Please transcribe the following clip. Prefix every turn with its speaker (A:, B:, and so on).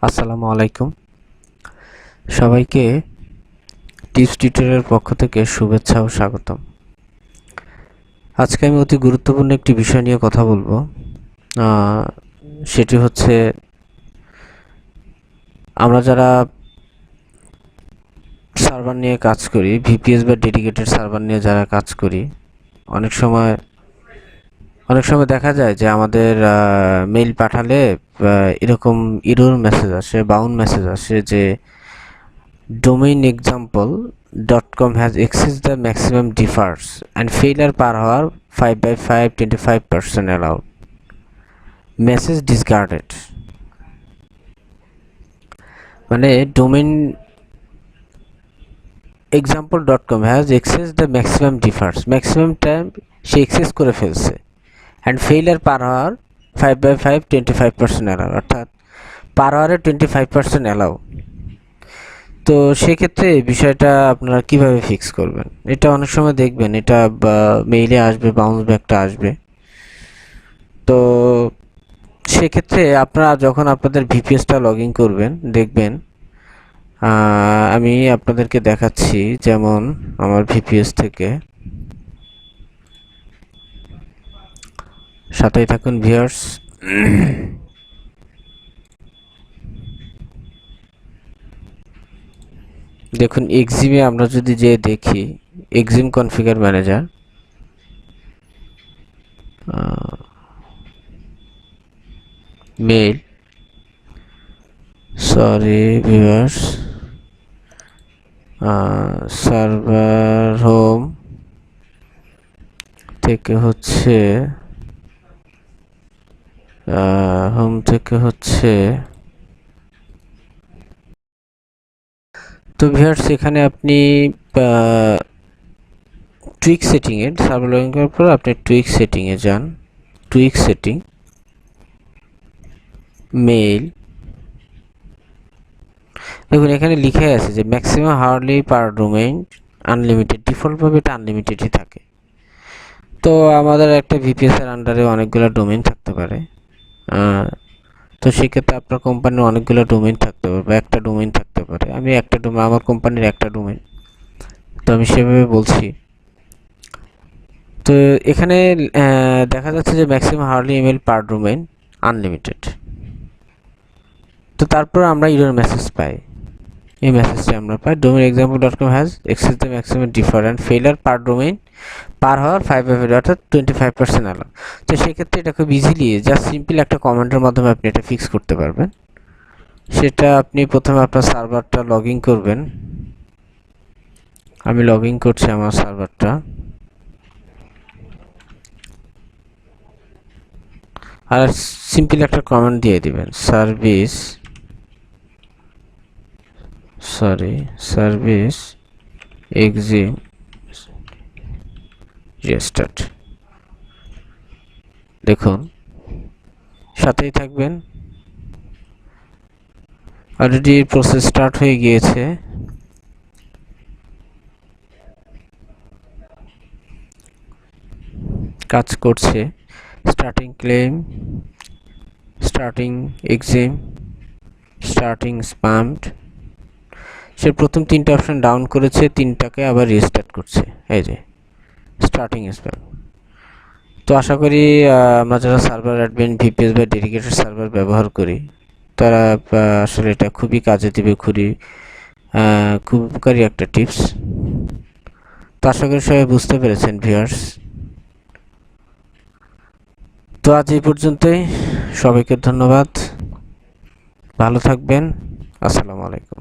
A: আসসালামু আলাইকুম। সবাইকে টিপস টিউটোরিয়ালের পক্ষ থেকে শুভেচ্ছা ও স্বাগতম। আজকে আমি অতি গুরুত্বপূর্ণ একটি বিষয় নিয়ে কথা বলবো। সেটি হচ্ছে আমরা যারা সার্ভার নিয়ে কাজ করি, ভিপিএস বা ডেডিকেটেড সার্ভার নিয়ে যারা কাজ করি, অনেক সময় দেখা যায় যে আমাদের মেইল পাঠালে এরকম এরর মেসেজ আসে, বাউন্ড মেসেজ আসে যে domain example.com has exceeded the maximum differs and failure per hour 5/5 25% allowed. Message discarded. মানে domain example.com has exceeded the maximum differs. Maximum time say access করে ফেলছে and failure per hour 5/5 25% allowed. অর্থাৎ পার আওয়ারে 25% allow. তো সেক্ষেত্রে বিষয়টা আপনারা কিভাবে fix করবেন? এটা অনেক সময় দেখবেন এটা মেইলে আসবে, বাউন্স ব্যাকটা আসবে। তো সেক্ষেত্রে আপনারা যখন আপনাদের ভিপিএসটা লগ ইন করবেন দেখবেন, আমি আপনাদেরকে দেখাচ্ছি। যেমন আমার ভিপিএস থেকে, সাথেই থাকুন ভিউয়ার্স। দেখুন এক্সিমে আমরা যদি যে দেখি, Exim configure manager, mail, sorry viewers, server home থেকে হচ্ছে তো ভিউয়ার্স এখানে আপনি টুইক সেটিংয়ে সার্ভার লগ ইন করার পর আপনি টুইক সেটিংয়ে যান। টুইক সেটিং, মেইল, দেখুন এখানে লিখে আছে যে ম্যাক্সিমাম হাওয়ারলি পার ডোমেইন আনলিমিটেড। ডিফল্টভাবে এটা আনলিমিটেডই থাকে। তো আমাদের একটা ভিপিএস এর আন্ডারে অনেকগুলো ডোমেইন থাকতে পারে। তো সেক্ষেত্রে আপনার কোম্পানির অনেকগুলো ডোমেইন থাকতে পারে বা একটা ডোমেইন থাকতে পারে। আমি একটা ডোমেইন, আমার কোম্পানির একটা ডোমেইন, তো আমি সেভাবে বলছি। তো এখানে দেখা যাচ্ছে যে ম্যাক্সিমাম হাওয়ারলি ইমেল পার ডোমেইন আনলিমিটেড। তো তারপর আমরা এরর মেসেজ পাই। এই মেসেজটা আমরা পাই domain example.com has exceeded the maximum difference failure per domain per hour 5/5 অর্থাৎ 25% আলো। তো সেক্ষেত্রে এটা খুব ইজিলি জাস্ট সিম্পল একটা কমেন্টের মাধ্যমে আপনি এটা ফিক্স করতে পারবেন। সেটা আপনি প্রথমে আপনার সার্ভারটা লগ ইন করবেন। আমি লগ ইন করছি আমার সার্ভারটা। আর সিম্পল একটা কমেন্ট দিয়ে দিবেন, সার্ভিস এক্সিম রেস্টার্ট। দেখুন সাথেই থাকবেন। অলরেডি প্রসেস স্টার্ট হয়ে গিয়েছে। কাজ করছে। Starting claim, starting exim, starting spammed. সে প্রথম তিনটা অপশন ডাউন করেছে, তিনটাকে আবার রিস্টার্ট করছে। এই যে স্টার্টিং স্প্যাম। তো আশা করি আমরা যারা সার্ভার অ্যাডমিন, ভিপিএস বা ডেডিকেটেড সার্ভার ব্যবহার করি তারা আসলে এটা খুবই কাজে দিবে, খুব উপকারী একটা টিপস। তো আশা করি সবাই বুঝতে পেরেছেন ভিউয়ার্স। তো আজ এই পর্যন্তই। সবাইকে ধন্যবাদ, ভালো থাকবেন। আসসালামু আলাইকুম।